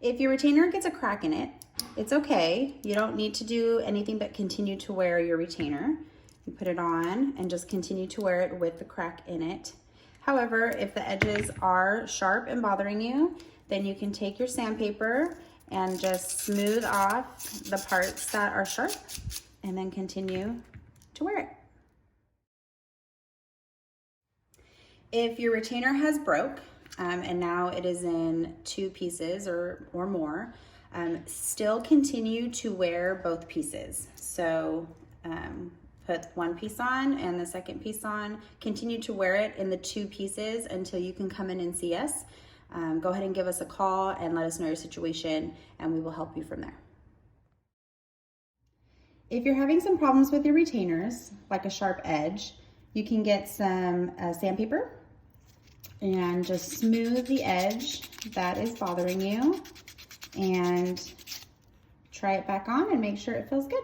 If your retainer gets a crack in it, it's okay. You don't need to do anything but continue to wear your retainer. You put it on and just continue to wear it with the crack in it. However, if the edges are sharp and bothering you, then you can take your sandpaper and just smooth off the parts that are sharp and then continue to wear it. If your retainer has broke, and now it is in 2 pieces or more, still continue to wear both pieces. So put one piece on and the second piece on. Continue to wear it in the 2 pieces until you can come in and see us. Go ahead and give us a call and let us know your situation, and we will help you from there. If you're having some problems with your retainers, like a sharp edge, you can get some sandpaper and just smooth the edge that is bothering you and try it back on and make sure it feels good.